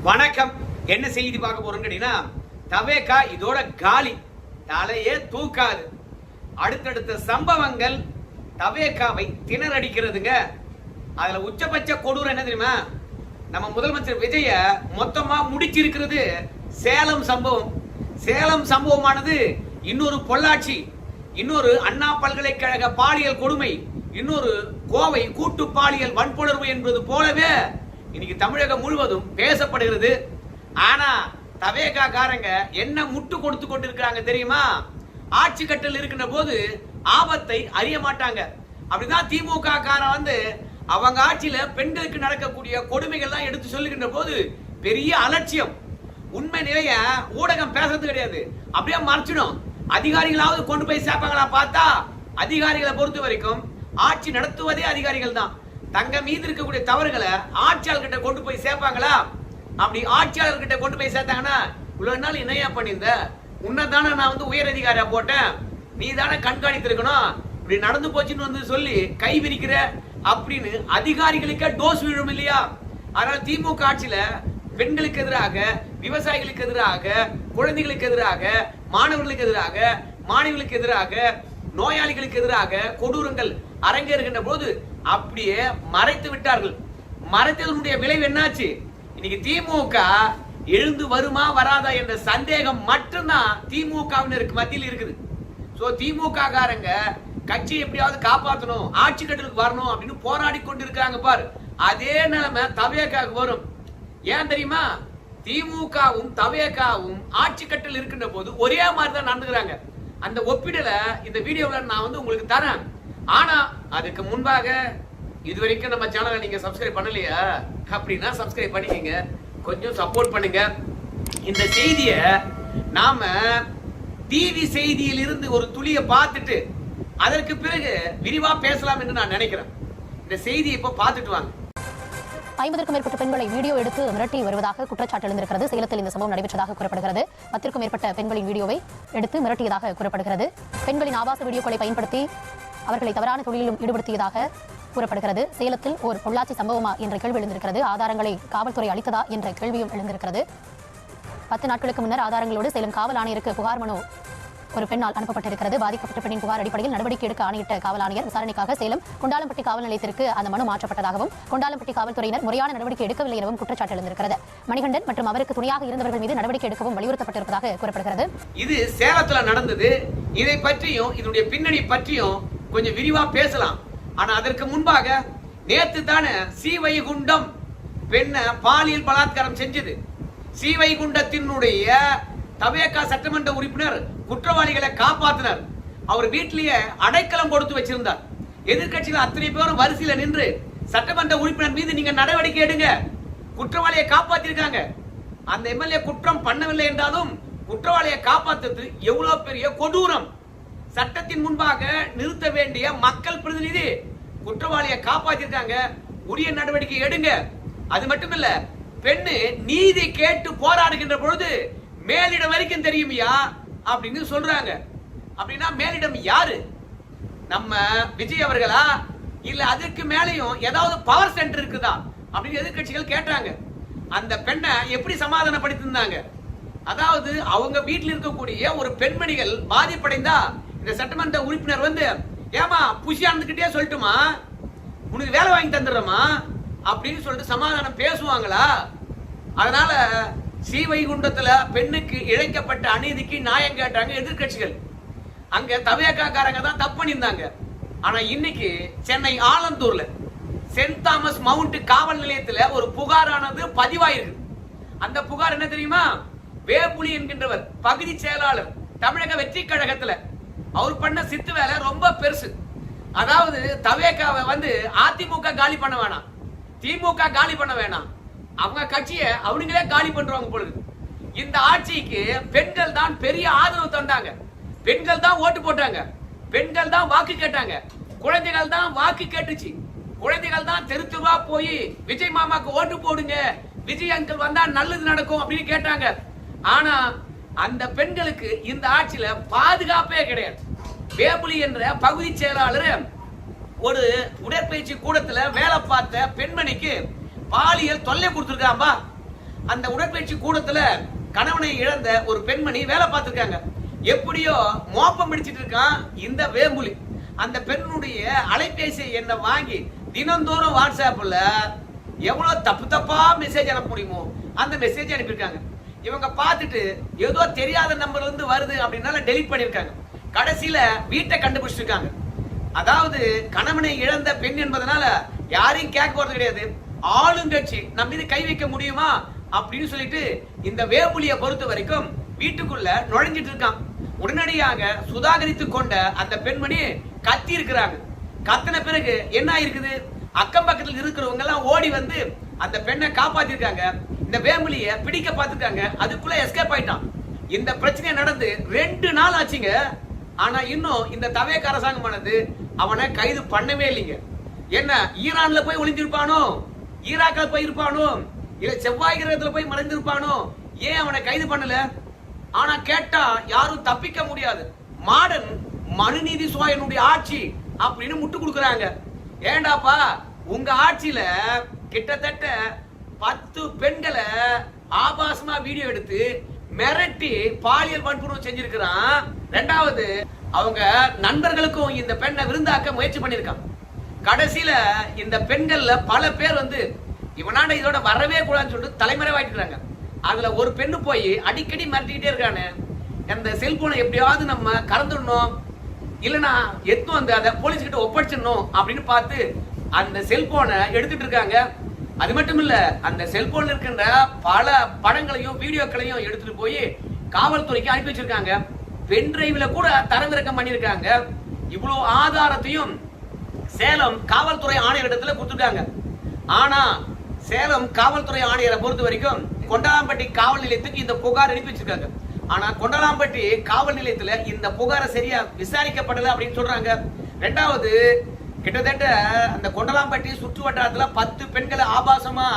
வணக்கம். என்ன செய்தி பார்க்க போறோம் கேட்டீங்கன்னா, தவேகா இதோட காலி, தலையே தூக்காது. அடுத்தடுத்த சம்பவங்கள் தவேகாவை திணறடிக்கிறதுங்க. அதுல உச்சபட்ச கொடூரம் என்ன தெரியுமா? நம்ம முதலமைச்சர் விஜய மொத்தமா முடிச்சிருக்கிறது சேலம் சம்பவம். சேலம் சம்பவமானது இன்னொரு பொள்ளாச்சி, இன்னொரு அண்ணா பல்கலைக்கழக பாலியல் கொடுமை, இன்னொரு கோவை கூட்டு பாலியல் வன்புணர்வு என்பது போலவே இன்னைக்கு தமிழகம் முழுவதும் பேசப்படுகிறது. ஆனா தவேகா காரங்க என்ன முட்டு கொடுத்து கொண்டிருக்கிறாங்க தெரியுமா? ஆட்சி கட்டல் இருக்கின்ற போது ஆபத்தை அறிய மாட்டாங்க. அப்படிதான் திமுக காரன் அவங்க ஆட்சியில பெண்களுக்கு நடக்கக்கூடிய கொடுமைகள் தான் எடுத்து சொல்லுகின்ற போது பெரிய அலட்சியம். உண்மை நிலைய ஊடகம் பேசுறது கிடையாது, அப்படியே மறைச்சிடும். அதிகாரிகளாவது கொண்டு போய் சேர்ப்பாங்களா பார்த்தா, அதிகாரிகளை பொறுத்த வரைக்கும் ஆட்சி நடத்துவதே அதிகாரிகள் தான். தங்க மீது இருக்கக்கூடிய தவறுகளை ஆட்சியாளர்கிட்ட கொண்டு போய் சேர்ப்பாங்களா? அப்படி ஆட்சியாளர்கிட்ட கொண்டு போய் சேர்த்தாங்கன்னா, இவ்வளவு நாள் என்னையா பண்ணியிருந்த, உன்னதானே நான் உயர் அதிகாரியா போட்டேன், நீ தானே கண்காணித்திருக்கணும், இப்படி நடந்து போச்சுன்னு சொல்லி கை விரிக்கிற அப்படின்னு அதிகாரிகளுக்கே டோஸ் விழும் இல்லையா? அதனால திமுக ஆட்சியில பெண்களுக்கு எதிராக, விவசாயிகளுக்கு எதிராக, குழந்தைகளுக்கு எதிராக, மாணவர்களுக்கு எதிராக, மாணவிகளுக்கு எதிராக, நோயாளிகளுக்கு எதிராக கொடூரங்கள் அரங்கேறுகின்ற போது அப்படியே மறைத்து விட்டார்கள். மறைத்ததனுடைய விளைவு என்னாச்சு? இன்னைக்கு திமுக எழுந்து வருமா வராதா என்ற சந்தேகம் மட்டும்தான் திமுகவினருக்கு மத்தியில் இருக்குது. சோ திமுக காரங்க கட்சி எப்படியாவது காப்பாற்றணும், ஆட்சி கட்டலுக்கு வரணும் அப்படின்னு போராடி கொண்டிருக்காங்க பாரு. அதே நிலைமை தவேகாவுக்கு வரும். ஏன் தெரியுமா? திமுகவும் தவேகாவும் ஆட்சி கட்டல் இருக்கின்ற போது ஒரே மாதிரி தான் நடந்துக்கிறாங்க. அந்த ஒப்பிடல இந்த வீடியோவில் நான் உங்களுக்கு தரேன். ஆனா அதுக்கு முன்பாக இதுவரைக்கும் நம்ம சேனலை நீங்க சப்ஸ்கிரைப் பண்ணலையா அப்படின்னா சப்ஸ்கிரைப் பண்ணிக்கங்க, கொஞ்சம் சப்போர்ட் பண்ணுங்க. இந்த செய்தியை நாம டிவி செய்தியில் இருந்து ஒரு துளியை பார்த்துட்டு அதற்கு பிறகு விரிவா பேசலாம் என்று நான் நினைக்கிறேன். இந்த செய்தியை இப்ப பார்த்துட்டு வாங்க. 50க்கும் மேற்பட்ட பெண்களை வீடியோ எடுத்து மிரட்டி வருவதாக குற்றச்சாட்டு எழுந்திருக்கிறது. சேலத்தில் இந்த சம்பவம் நடைபெற்றதாக கூறப்படுகிறது. 10க்கும் மேற்பட்ட பெண்களின் வீடியோவை எடுத்து மிரட்டியதாக கூறப்படுகிறது. பெண்களின் ஆபாச வீடியோக்களை பயன்படுத்தி அவர்களை தவறான தொழிலிலும் ஈடுபடுத்தியதாக கூறப்படுகிறது. சேலத்தில் ஒரு பொள்ளாச்சி சம்பவமா என்ற கேள்வி எழுந்திருக்கிறது. ஆதாரங்களை காவல்துறை அளித்ததா என்ற கேள்வியும் எழுந்திருக்கிறது. 10 நாட்களுக்கு முன்னர் ஆதாரங்களோடு சேலம் காவல் ஆணையருக்கு புகார் மனு ஒரு பெண்ணால் அனுப்பப்பட்டிருக்கிறது. பாதிக்கப்பட்ட பெண்ணின் புகார் அடிப்படையில் நடவடிக்கை எடுக்க ஆணையிட்ட காவல் ஆணையர் விசாரணைக்காக சேலம் கொண்டாலம்பட்டி காவல் நிலையத்திற்கு அந்த மனு மாற்றப்பட்டதாகவும், கொண்டாலம்பட்டி காவல்துறையினர் முறையான நடவடிக்கை எடுக்கவில்லை எனவும் குற்றச்சாட்டு எழுந்திருக்கிறது. மணிகண்டன் மற்றும் அவருக்கு துணையாக இருந்தவர்கள் மீது நடவடிக்கை எடுக்கவும் வலியுறுத்தப்பட்டிருப்பதாக கூறப்படுகிறது. இது சேலத்துல நடந்தது. இதை பற்றியும் இதனுடைய பின்னணி பற்றியும் கொஞ்சம் விரிவா பேசலாம். ஆனா அதற்கு முன்பாக நேத்து தானே ஸ்ரீவைகுண்டம் பெண்ணை பாலியல் பலாத்காரம் செஞ்சது. ஸ்ரீவைகுண்டத்தினுடைய தவேகா சட்டமன்ற உறுப்பினர் குற்றவாளிகளை காப்பாற்றினார். அவர் வீட்டிலேயே அடைக்கலம் கொடுத்து வச்சிருந்தார். எதிர்கட்சிகள் அத்தனை பேரும் வரிசையில் நின்று சட்டமன்ற உறுப்பினர் மீது நீங்க நடவடிக்கை எடுங்க, குற்றவாளியை காப்பாத்திருக்காங்க. அந்த எம்எல்ஏ குற்றம் பண்ணவில்லை என்றாலும் குற்றவாளியை காப்பாற்றுறது எவ்வளவு பெரிய கொடூரம். சட்டத்தின் முன்பாக நிறுத்த வேண்டிய மக்கள் பிரதிநிதி குற்றவாளியை காப்பாத்திருக்காங்க, உரிய நடவடிக்கை எடுங்க. அது மட்டும் இல்ல, பெண்ணு நீதி கேட்டு போராடுகின்ற பொழுது மேலிடம் வரைக்கும் தெரியுமியா அப்படின்னு சொல்றாங்க. அப்படின்னா மேலிடம் யாரு? நம்ம விஜய் அவர்களா, இல்ல அதுக்கு மேலையும் ஏதாவது பவர் சென்டர் இருக்குதா அப்படின்னு எதிர்கட்சிகள் கேட்டாங்க. அந்த பெண்ணை எப்படி சமாதானப்படுத்திருந்தாங்க? அதாவது அவங்க வீட்டில் இருக்கக்கூடிய ஒரு பெண்மணிகள் பாதிப்படைந்தா இந்த சட்டமன்ற உறுப்பினர் ஏமா புஷியானதுக்கிட்டே சொல்லட்டுமா, உனக்கு வேலை வாங்கி தந்துடுறமா அப்படின்னு சொல்லிட்டு சமாதானம் பேசுவாங்களா? அதனால ஸ்ரீவைகுண்டத்துல பெண்ணுக்கு இழைக்கப்பட்ட அநீதிக்கு நியாயம் கேட்டாங்க எதிர்கட்சிகள். அங்க தவேகா காரங்க தான் தப்பு பண்ணியிருந்தாங்க. ஆனா இன்னைக்கு சென்னை ஆலந்தூர்ல சென்ட் தாமஸ் மவுண்ட் காவல் நிலையத்துல ஒரு புகாரானது பதிவாயிருக்கு. அந்த புகார் என்ன தெரியுமா? வேப்புலி என்கின்றவர் பகுதி செயலாளர் தமிழக வெற்றி கழகத்துல அவர் பண்ண சித்து வேலை ரொம்ப பெருசு. அதாவது தவேகாவை அதிமுக காலி பண்ண வேணாம், திமுக காலி பண்ண வேணாம், அவங்க கட்சியை அவங்களே காலி பண்றாங்க பொழுது. இந்த ஆட்சிக்கு பெண்கள் தான் பெரிய ஆதரவு தந்தாங்க, பெண்கள் தான் ஓட்டு போட்டாங்க, பெண்கள் தான் வாக்கு கேட்டாங்க, குழந்தைகள் தான் வாக்கு கேட்டுச்சு. குழந்தைகள் தான் தெரு தெருவா போய் விஜய் மாமாக்கு ஓட்டு போடுங்க, விஜய் அங்கிள் வந்தா நல்லது நடக்கும் அப்படின்னு கேட்டாங்க. ஆனா அந்த பெண்களுக்கு இந்த ஆட்சியில பாதுகாப்பே கிடையாது. வேப்புலி என்ற பகுதி செயலாளர் ஒரு உடற்பயிற்சி கூடத்துல வேலை பார்த்த பெண்மணிக்கு பாலியல் தொல்லை கொடுத்திருக்காம்பா. அந்த உடற்பயிற்சி கூடத்துல கணவனை இழந்த ஒரு பெண்மணி வேலை பார்த்திருக்காங்க. எப்படியோ மோப்பம் பிடிச்சிட்டு இருக்கான் இந்த வேம்புலி. அந்த பெண்ணுடைய அலைபேசி எண்ணை வாங்கி தினந்தோறும் வாட்ஸ்அப்ல எவ்வளவு தப்பு தப்பா மெசேஜ் அனுப்ப முடியுமோ அந்த மெசேஜ் அனுப்பியிருக்காங்க. இவங்க பார்த்துட்டு ஏதோ தெரியாத நம்பர்ல இருந்து வருது அப்படின்னால டெலிட் பண்ணிருக்காங்க. கடைசியில வீட்டை கண்டுபிடிச்சிருக்காங்க. அதாவது கணவனை இழந்த பெண் என்பதனால யாரையும் கேட்க போறது கிடையாது. ஆளுங்கட்சி நம்ம மீது கை வைக்க முடியுமா அப்படின்னு சொல்லிட்டு இந்த வேம்புலியை பொறுத்த வரைக்கும் வீட்டுக்குள்ள நுழைஞ்சிட்டு இருக்கான். உடனடியாக சுதாகரித்துக் கொண்ட அந்த பெண்மணி கத்தி இருக்கிறாங்க. கத்தின பிறகு என்ன இருக்குது, அக்கம் பக்கத்தில் இருக்கிறவங்க எல்லாம் ஓடி வந்து அந்த பெண்ணை காப்பாத்திருக்காங்க. இந்த வேம்புலிய பிடிக்க பார்த்திருக்காங்க. அதுக்குள்ள எஸ்கேப் ஆயிட்டான். இந்த பிரச்சனை நடந்து 2 நாள் ஆச்சுங்க. ஆனா இன்னும் இந்த தவேக அரசாங்கமானது அவனை கைது பண்ணவே இல்லைங்க. என்ன ஈரான்ல போய் ஒளிஞ்சிருப்பானோ, ஈராக்ல போய் இருப்பானோ, இல்ல செவ்வாய் கிரகத்துல போய் மறைந்திருப்பானோ, ஏன் அவனை கைது பண்ணல? ஆனா கேட்டா யாரும் தப்பிக்க முடியாது. மாடன் மனுநீதி சோழனுடைய ஆட்சி அப்படின்னு முட்டு கொடுக்கறாங்க. ஏண்டாப்பா உங்க ஆட்சியில கிட்டத்தட்ட 10 பெண்களை ஆபாசமா வீடியோ எடுத்து மிரட்டி பாலியல் வன்புணர்வு செஞ்சிருக்கிறான். 2வது அவங்க நண்பர்களுக்கும் இந்த பெண்ணை விருந்தாக்க முயற்சி பண்ணிருக்கான். கடைசியில இந்த பெண்கள்ல பல பேர் வந்து இவனாண்ட இதோட வரவே கூடாதுன்னு சொல்லிட்டு தலைமறைவாயிட்டு. அதுல ஒரு பெண்ணு போய் அடிக்கடி மிரட்டிக்கிட்டே இருக்கானு, அந்த செல்போனை எப்படியாவது நம்ம கறந்துடணும், இல்லைன்னா எத்தும் வந்து அதை போலீஸ் கிட்ட ஒப்படைச்சிடணும் அப்படின்னு பார்த்து அந்த செல்போனை எடுத்துட்டு இருக்காங்க. அது மட்டும் இல்ல, அந்த செல்போன்ல இருக்கின்ற பல படங்களையும் வீடியோக்களையும் எடுத்துட்டு போய் காவல்துறைக்கு அனுப்பி வச்சிருக்காங்க. பென்டிரைவ்ல கூட தரவிறக்கம் பண்ணிருக்காங்க. இவ்வளவு ஆதாரத்தையும் சேலம் காவல்துறை ஆணையரிடத்துல கொடுத்துருக்காங்க. ஆனா சேலம் காவல்துறை ஆணையரை பொறுத்த வரைக்கும் கொண்டலாம்பட்டி காவல் நிலையத்துக்கு இந்த புகார் அனுப்பி வச்சிருக்காங்க. ஆனா கொண்டலாம்பட்டி காவல் நிலையத்துல இந்த புகாரை சரியா விசாரிக்கப்படல அப்படின்னு சொல்றாங்க. 2வது கிட்டத்தட்ட அந்த கொண்டலாம்பட்டி சுற்று வட்டாரத்துல 10 பெண்களை ஆபாசமா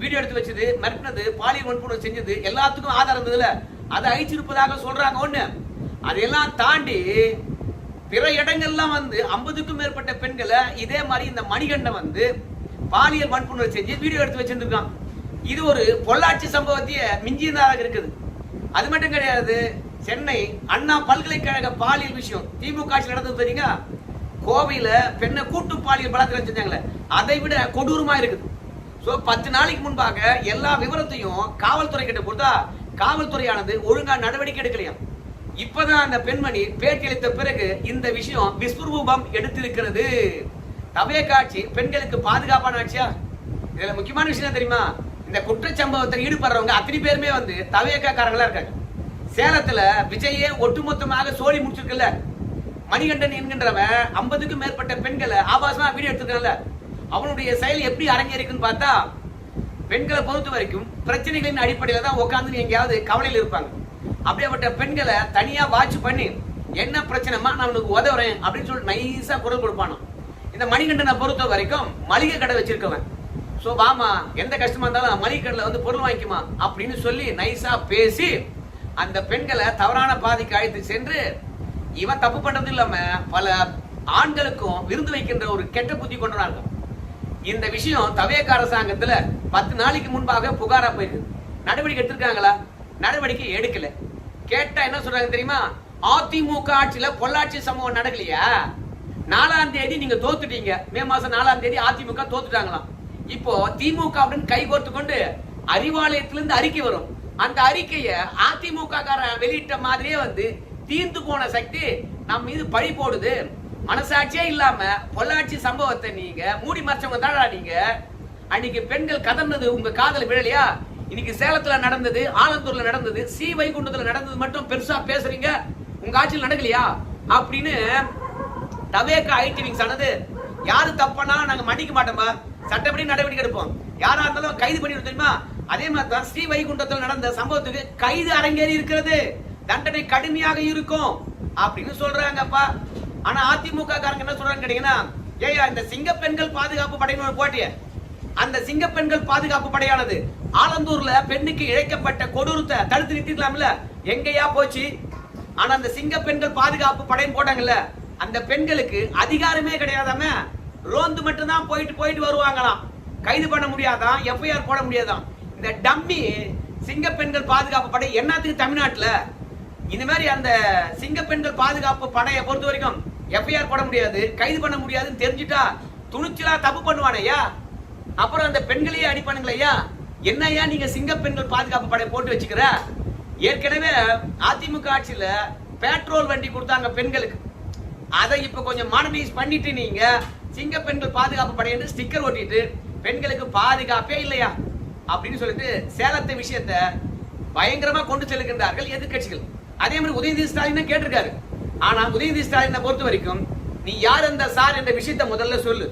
வீடியோ எடுத்து வச்சது, மிரட்டினது, பாலியல் வன்புணர்வு செஞ்சது எல்லாத்துக்கும் ஆதாரம் இருந்ததுல அதை அழிச்சிருப்பதாக சொல்றாங்க. ஒண்ணு அதையெல்லாம் தாண்டி பிற இடங்கள்லாம் வந்து 50க்கும் மேற்பட்ட பெண்களை இதே மாதிரி இந்த மணிகண்டன் வந்து பாலியல் வன்புணர்வு செஞ்சு வீடியோ எடுத்து வச்சிருக்கான். இது ஒரு பொள்ளாச்சி சம்பவத்தைய மிஞ்சியதாக இருக்குது. அது மட்டும் கிடையாது, சென்னை அண்ணா பல்கலைக்கழக பாலியல் விஷயம் திமுக ஆட்சியில் நடந்தது தெரியுங்க. கோவையில பெண்ணை கூட்டு பாலியல் பலாத்காரம் செஞ்சாங்களே, அதை விட கொடூரமா இருக்குது. 10 நாளைக்கு முன்பாக எல்லா விவரத்தையும் காவல்துறை கிட்ட கொடுத்தா காவல்துறையானது ஒழுங்கா நடவடிக்கை எடுக்கலையா. இப்பதான் அந்த பெண்மணி பேட்டி அளித்த பிறகு இந்த விஷயம் விஸ்வரூபம் எடுத்திருக்கிறது. தவேக ஆட்சி பெண்களுக்கு பாதுகாப்பான ஆட்சியா? இதுல முக்கியமான விஷயம் தெரியுமா, இந்த குற்றச்சம்பவத்தில் ஈடுபடுறவங்க அத்தனை பேருமே வந்து தவேக காரங்களா இருக்காங்க. சேலத்துல விஜயே ஒட்டுமொத்தமாக சோழி முடிச்சிருக்கல, மணிகண்டன் என்கின்றவன் 50க்கும் மேற்பட்ட பெண்களை ஆபாசமா வீடியோ எடுத்துக்கல. அவனுடைய செயல் எப்படி அரங்கேறிக்குன்னு பார்த்தா, பெண்களை பொறுத்த வரைக்கும் பிரச்சனைகளின் அடிப்படையில தான் உட்காந்து எங்கேயாவது கவலையில் இருப்பாங்க. அப்படியேப்பட்ட பெண்களை தனியா வாட்ச் பண்ணி என்ன பிரச்சனைமா நான் உனக்கு உதவுறேன் அப்படின்னு சொல்லிட்டு நைஸா குரல் கொடுப்பானோ. இந்த மணிகண்டனை பொறுத்த வரைக்கும் மளிகை கடை வச்சிருக்கவன். சோ வாமா, எந்த கஷ்டமா இருந்தாலும் மளிகை கடையில வந்து பொருள் வாங்கிக்குமா அப்படின்னு சொல்லி நைஸா பேசி அந்த பெண்களை தவறான பாதைக்கு அழைத்து சென்று இவன் தப்பு பண்றது இல்லாம பல ஆண்களுக்கும் விருந்து வைக்கின்ற ஒரு கெட்ட புத்தி கொண்டாங்க. இந்த விஷயம் தவேக அரசாங்கத்துல 10 நாளைக்கு முன்பாக புகாரா போயிருக்கு. நடவடிக்கை எடுத்திருக்காங்களா? நடவடிக்கை எடுக்கல. கேட்டா என்ன சொல்றாங்க தெரியுமா, அதிமுக ஆட்சியில பொள்ளாச்சி சம்பவம் நடக்கலையா, 4ஆம் தேதி நீங்க தோத்துட்டீங்க, மே மாசம் 4ஆம் தேதி அதிமுக தோத்துட்டாங்களாம். இப்போ திமுக அப்படின்னு கை கோர்த்து கொண்டு அறிவாலயத்திலிருந்து அறிக்கை வரும். அந்த அறிக்கைய அதிமுக வெளியிட்ட மாதிரியே வந்து தீர்ந்து போன சக்தி நம்ம மீது பழி போடுது. மனசாட்சியே இல்லாம பொள்ளாச்சி சம்பவத்தை நீங்க மூடி மறைச்சவங்க தானடா நீங்க. அன்னைக்கு பெண்கள் கதர்னது உங்க காதல விழலையா? இன்னைக்கு சேலத்துல நடந்தது, ஆலந்தூர்ல நடந்தது, சி வைகுண்டத்துல நடந்தது மட்டும் பெருசா பேசுறீங்க, உங்க ஆட்சியில் நடக்கலையா அப்படின்னு தவேக ஐடி விங் சொன்னது. யாரு தப்பனா நாங்க மன்னிக்க மாட்டோம்பா, சட்டப்படி நடவடிக்கை எடுப்போம், யாரா இருந்தாலும் கைது பண்ணி தெரியுமா. அதே மாதிரி தான் ஸ்ரீ வைகுண்டத்தில் நடந்த சம்பவத்துக்கு கைது அரங்கேறி இருக்கிறது, தண்டனை கடுமையாக இருக்கும் அப்படின்னு சொல்றாங்கப்பா. ஆனா அதிமுக காரங்க என்ன சொல்றாங்க கேட்டீங்கன்னா, ஏயா இந்த சிங்க பெண்கள் பாதுகாப்பு படையினர் போட்டிய, அந்த சிங்க பெண்கள் பாதுகாப்பு படையானது ஆலந்தூர்ல பெண்ணுக்கு இழைக்கப்பட்ட கொடூரத்தை தடுத்து நிறுத்திக்கலாம்ல, எங்கயா போச்சு? ஆனா அந்த சிங்க பெண்கள் பாதுகாப்பு படைன்னு போட்டாங்கல்ல, அந்த பெண்களுக்கு அதிகாரமே கிடையாதாம, ரோந்து மட்டும் தான் போயிட்டு வருவாங்களாம், கைது பண்ண முடியாதான், எஃப்ஐஆர் போட முடியாதான். இந்த இந்த டம்மி சிங்க பெண்கள் பாதுகாப்பு படை என்னத்துக்கு தமிழ்நாட்டுல இந்த மாதிரி அந்த சிங்க பெண்கள் பாதுகாப்பு படையை பொறுத்த வரைக்கும் எஃப்ஐஆர் போட முடியாது, கைது பண்ண முடியாதுன்னு தெரிஞ்சுட்டா துணிச்சலா தப்பு பண்ணுவானையா? அப்புறம் அந்த பெண்களையே அடிப்பானுங்களையா? என்னையா நீங்க சிங்க பெண்கள் பாதுகாப்பு படை போட்டு வச்சுக்கிற? ஏற்கனவே அதிமுக ஆட்சியில பெட்ரோல் வண்டி கொடுத்தாங்க பெண்களுக்கு. அதை இப்ப கொஞ்சம் மாடர்னைஸ் பண்ணிட்டு நீங்க சிங்க பெண்கள் பாதுகாப்பு படை என்று ஸ்டிக்கர் ஒட்டிட்டு பெண்களுக்கு பாதுகாப்பே இல்லையா அப்படின்னு சொல்லிட்டு சேலத்தை விஷயத்தை பயங்கரமா கொண்டு செல்கின்றார்கள் எதிர்கட்சிகள். அதே மாதிரி உதயநிதி ஸ்டாலின் கேட்டிருக்காரு. ஆனா உதயநிதி ஸ்டாலினை பொறுத்த வரைக்கும் நீ யார் அந்த சார் என்ற விஷயத்தை முதல்ல சொல்லு.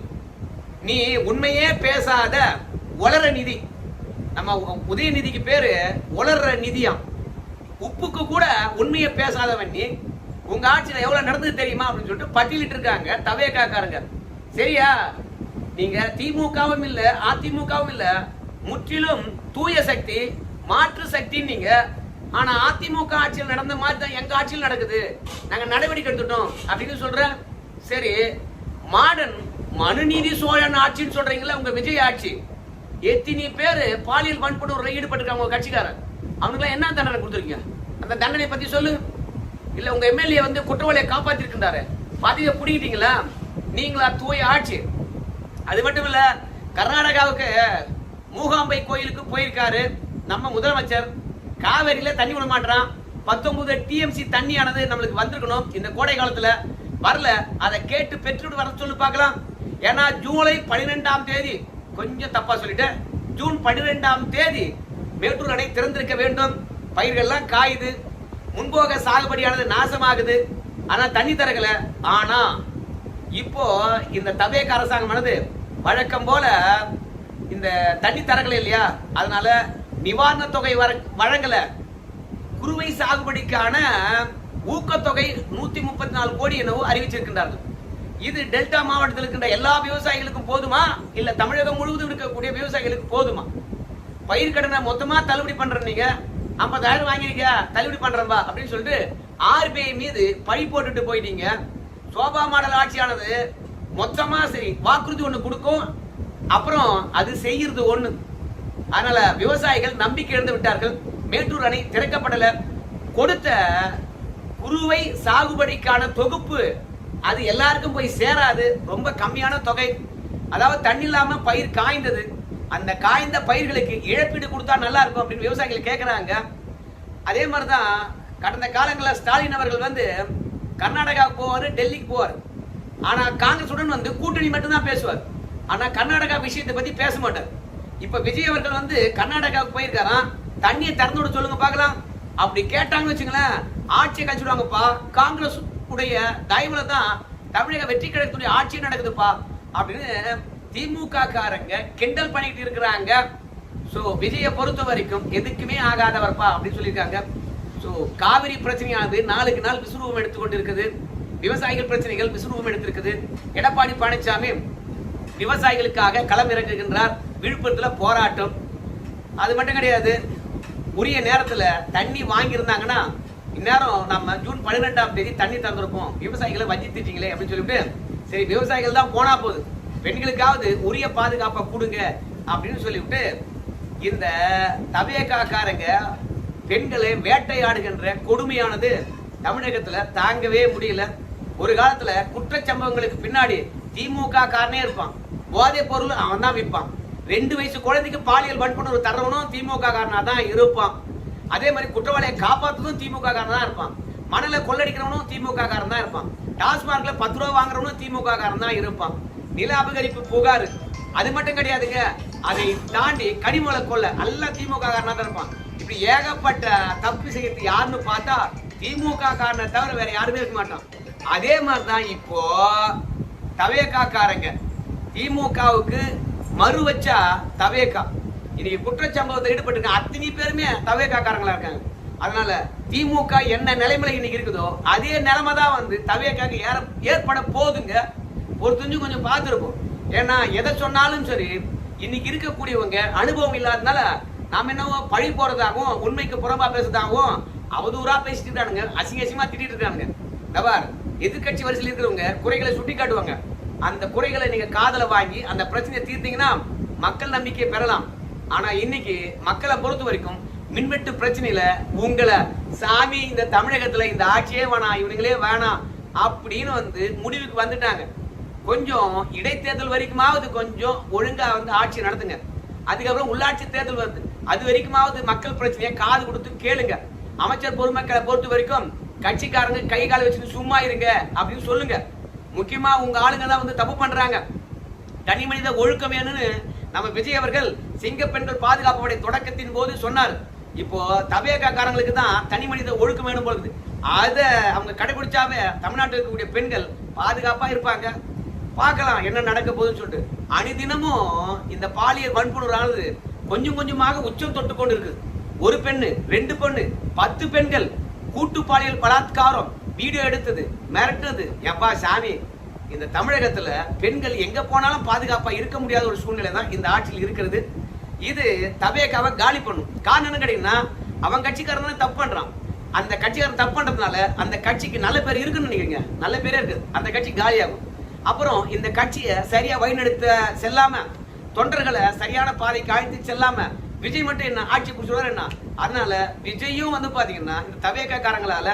நீ உண்மையே பேசாத ஒளர நிதி. நம்ம உதயநிதிக்கு பேரு ஒளர்ற நிதியாம். உப்புக்கு கூட உண்மையை பேசாதவன் நீ. உங்க ஆட்சியில எவ்வளவு நடந்தது தெரியுமா அப்படின்னு சொல்லிட்டு பட்டியலிட்டு இருக்காங்க தவேகாக்காரங்க. சரியா? நீங்க திமுகவும் இல்ல அதிமுகவும் இல்ல, முற்றிலும் தூய சக்தி மாற்று சக்தி நீங்க. ஆனா அதிமுக ஆட்சியில் நடந்த மாதிரி தான் எங்க ஆட்சியில் நடக்குது, நாங்க நடவடிக்கை எடுத்துட்டோம் அப்படின்னு சொல்ற. சரி, மாடர்ன் மனுநீதி சோழன் ஆட்சின்னு சொல்றீங்களா உங்க விஜய் ஆட்சி? எத்தனை பேரு பாலியல் வன்புணர்வுல ஈடுபட்டிருக்காங்க உங்க கட்சிக்காரன். அவனுக்கு என்ன தண்டனை கொடுத்துருக்கீங்க? அந்த தண்டனை பத்தி சொல்லு. இல்ல உங்க எம்எல்ஏ வந்து குற்றவாளியை காப்பாத்திருக்கின்றாரு, பதவியை பிடிக்கிட்டீங்களா? நீங்களா தூய ஆட்சி? அது மட்டும் இல்ல, கர்நாடகாவுக்கு மூகாம்பை கோயிலுக்கு போயிருக்காரு நம்ம முதலமைச்சர். காவேரியில தண்ணி விட மாட்டான். 19 டிஎம்சி தண்ணியானது நம்மளுக்கு வந்திருக்கணும் இந்த கோடை காலத்துல, வரல. அதை கேட்டு பெற்றுட்டு வர சொல்லி பார்க்கலாம். ஏன்னா ஜூலை 12ஆம் தேதி, கொஞ்சம் தப்பா சொல்லிட்டேன், ஜூன் 12ஆம் தேதி மேட்டூர் அணை திறந்திருக்க வேண்டும். பயிர்கள்லாம் காயுது, முன்போக சாகுபடியானது நாசமாகுது, ஆனா தண்ணி தரகல. ஆனா இப்போ இந்த தவேக அரசாங்கமானது வழக்கம் போல இந்த தண்ணி தரகல இல்லையா, அதனால நிவாரண தொகை வழங்கல. குறுவை சாகுபடிக்கான ஊக்கத்தொகை 134 கோடி எனவோ அறிவிச்சிருக்கின்றார்கள். இது டெல்டா மாவட்டத்தில் இருக்கின்ற எல்லா விவசாயிகளுக்கும் போதுமா, இல்ல தமிழகம் முழுவதும் இருக்கக்கூடிய விவசாயிகளுக்கு போதுமா? பயிர்க்கடனை மொத்தமா தள்ளுபடி பண்ற நீங்க 50,000 வாங்கிருக்க தள்ளுபடி பண்றப்பா அப்படின்னு சொல்லிட்டு RBI மீது பழி போட்டுட்டு போயிட்டீங்க. சோபா மாடல் ஆட்சியானது மொத்தமா சரி வாக்குறுதி ஒண்ணு கொடுக்கும், அப்புறம் அது செய்யறது ஒண்ணு. அதனால விவசாயிகள் நம்பிக்கை இழந்து விட்டார்கள். மேட்டூர் அணை திறக்கப்படல. கொடுத்த குறுவை சாகுபடிக்கான தொகுப்பு அது எல்லாருக்கும் போய் சேராது, ரொம்ப கம்மியான தொகை. அதாவது தண்ணி இல்லாம பயிர் காய்ந்தது. அந்த காய்ந்த பயிர்களுக்கு இழப்பீடு கொடுத்தா நல்லா இருக்கும் அப்படின்னு விவசாயிகள் கேட்கிறாங்க. அதே மாதிரிதான் கடந்த காலங்களில் ஸ்டாலின் அவர்கள் வந்து கர்நாடகாவுக்கு போவாரு, டெல்லிக்கு போவார். ஆனா காங்கிரசுடன் வந்து கூட்டணி மட்டும்தான் பேசுவார். ஆனா கர்நாடகா விஷயத்தை பத்தி பேச மாட்டார். இப்ப விஜய் அவர்கள் வந்து கர்நாடகாவுக்கு போயிருக்காராம், தண்ணியை திறந்து விட சொல்லுங்க பார்க்கலாம். அப்படி கேட்டாங்கன்னு வச்சுங்களேன், ஆட்சியை கழிச்சுடுவாங்கப்பா. காங்கிரஸ் உடைய தயவுல தான் தமிழக வெற்றி கழகத்துடைய ஆட்சி நடக்குதுப்பா அப்படின்னு திமுக காரங்க கிண்டல் பண்ணிட்டு இருக்கிறாங்க. சோ விஜயை பொறுத்த வரைக்கும் எதுக்குமே ஆகாதவர்ப்பா அப்படின்னு சொல்லியிருக்காங்க. சோ காவிரி பிரச்சனையானது நாளுக்கு நாள் விசுரூபம் எடுத்துக்கொண்டு இருக்குது. விவசாயிகள் பிரச்சனைகள் விசுரூபம் எடுத்திருக்குது. எடப்பாடி பழனிசாமி விவசாயிகளுக்காக களம் இறங்குகின்றார். விழுப்புரத்துல போராட்டம். அது மட்டும் கிடையாது, உரிய நேரத்துல தண்ணி வாங்கியிருந்தாங்கன்னா இந்நேரம் நம்ம ஜூன் 12ஆம் தேதி தண்ணி தந்திருப்போம். விவசாயிகளை வஞ்சித்திட்டீங்களே அப்படின்னு சொல்லிட்டு, சரி விவசாயிகள் தான் போனா போகுது, பெண்களுக்காவது உரிய பாதுகாப்பை கொடுங்க அப்படின்னு சொல்லிவிட்டு இந்த தவேகாக்காரங்க பெண்களை வேட்டையாடுகின்ற கொடுமையானது தமிழகத்துல தாங்கவே முடியல. ஒரு காலத்துல குற்றச்சம்பவங்களுக்கு பின்னாடி திமுக காரனே இருப்பான், போதைப் பொருள் அவன் தான் விற்பான். 2 வயசு குழந்தைக்கு பாலியல் வன்புணர்வு தரவனும் திமுக காரனா தான் இருப்பான். அதே மாதிரி குற்றவாளியை காப்பாற்றுறதும் திமுக காரன் தான் இருப்பான். மணலை கொள்ளடிக்கிறவனும் திமுக காரன் தான் இருப்பான். டாஸ்மார்க்ல 10 ரூபா வாங்குறவனும் திமுக காரன் தான் இருப்பான். நில அபகரிப்பு புகார் அது மட்டும் கிடையாதுங்க, அதை தாண்டி கனிமலை கொள்ள எல்லாம் திமுக காரனா தான் இருப்பான். இப்படி ஏகப்பட்ட தப்பு செய்யறது யாருன்னு பார்த்தா திமுக காரனை தவிர வேற யாருமே இருக்க மாட்டான். அதே மாதிரிதான் இப்போ தவேகாக்காரங்க திமுகவுக்கு மறு வச்சா தவேகா இன்னைக்கு குற்றச்சம்பவத்தை ஈடுபட்டு அத்தனை பேருமே தவேகாக்காரங்களா இருக்காங்க. அதனால திமுக என்ன நிலைமையில இன்னைக்கு இருக்குதோ அதே நிலைமை தான் வந்து தவேகாக்கு ஏற்பட போதுங்க. ஒரு துஞ்சு கொஞ்சம் பார்த்துருப்போம். ஏன்னா எதை சொன்னாலும் சரி இன்னைக்கு இருக்கக்கூடியவங்க அனுபவம் இல்லாதனால நாம என்னவோ பழி போறதாகவும் உண்மைக்கு புறம்பா பேசுறதாகவும் அவதூறா பேசிட்டு இருக்கானுங்க, அசிங்கமா திட்டிட்டு இருக்கானுங்க. தவார் எதிர்கட்சி வரிசையில் இருக்கிறவங்க குறைகளை சுட்டி காட்டுவாங்க. அந்த குறைகளை நீங்க காதல வாங்கி அந்த பிரச்சனையை தீர்த்தீங்கன்னா மக்கள் நம்பிக்கையை பெறலாம். ஆனா இன்னைக்கு மக்களை பொறுத்த வரைக்கும் மின்வெட்டு பிரச்சனையில உங்களை சாமி இந்த தமிழகத்துல இந்த ஆட்சியே வேணாம், இவனுங்களே வேணாம் அப்படின்னு முடிவுக்கு வந்துட்டாங்க. கொஞ்சம் இடைத்தேர்தல் வரைக்குமாவது கொஞ்சம் ஒழுங்கா ஆட்சி நடத்துங்க. அதுக்கப்புறம் உள்ளாட்சி தேர்தல் வருது, அது வரைக்குமாவது மக்கள் பிரச்சனையை காது கொடுத்து கேளுங்க. அமைச்சர் பொதுமக்களை பொறுத்த வரைக்கும் கட்சிக்காரங்க கை கால வச்சுட்டு சும்மா இருங்க அப்படின்னு சொல்லுங்க. முக்கியமா உங்க ஆளுங்க தான் தப்பு பண்றாங்க. தனி மனித ஒழுக்கம் வேணும்னு நம்ம விஜய் அவர்கள் சிங்க பெண்கள் பாதுகாப்பு படை தொடக்கத்தின் போது சொன்னார். இப்போ தவேகா காரங்களுக்கு தான் தனி மனித ஒழுக்கம் வேணும் போகுது. அத அவங்க கடைபிடிச்சாவே தமிழ்நாட்டில் இருக்கக்கூடிய பெண்கள் பாதுகாப்பா இருப்பாங்க. பார்க்கலாம் என்ன நடக்க போகுதுன்னு சொல்லிட்டு. அனுதினமும் இந்த பாலியல் வன்புணர்வானது கொஞ்சம் கொஞ்சமாக உச்சம் தொட்டு கொண்டு இருக்கு. ஒரு பெண்ணு, 2 பெண்ணு, 10 பெண்கள் கூட்டு பாலியல் பலாத்காரம் வீடியோ எடுத்தது, மிரட்டுறது. எப்பா சாமி, இந்த தமிழகத்துல பெண்கள் எங்க போனாலும் பாதுகாப்பா இருக்க முடியாத ஒரு சூழ்நிலை தான் இந்த ஆட்சியில் இருக்கிறது. இது தவேகாவை காலி பண்ணும். காரணம் என்ன கேட்டீங்கன்னா, அவன் கட்சிக்காரன் தப்பு பண்றான். அந்த கட்சிக்காரன் தப்பு பண்றதுனால அந்த கட்சிக்கு நல்ல பேர் இருக்குன்னு நினைக்கிறீங்க, நல்ல பேரே இருக்குது. அந்த கட்சி காலியாகும். அப்புறம் இந்த கட்சியை சரியா வழிநடத்த செல்லாம, தொண்டர்களை சரியான பாதைக்கு அழைத்து செல்லாம விஜய் மட்டும் என்ன ஆட்சி புடிச்சுடுவார் என்ன. அதனால விஜயும் பாத்தீங்கன்னா இந்த தவேகா காரங்களால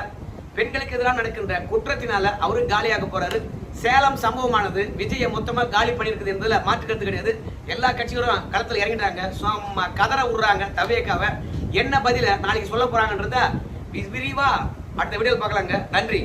பெண்களுக்கு எதிராக நடக்கின்ற குற்றத்தினால அவரு காலியாக போறாரு. சேலம் சம்பவமானது விஜய மொத்தமா காலி பண்ணிருக்குது என்பதுல மாற்று கருத்து கிடையாது. எல்லா கட்சிகளும் களத்துல இறங்கிட்டாங்க, சும்மா கதற விடுறாங்க தவேகாவை. என்ன பதில நாளைக்கு சொல்ல போறாங்கன்றத விரிவா அடுத்த வீடியோல பார்க்கலாங்க. நன்றி.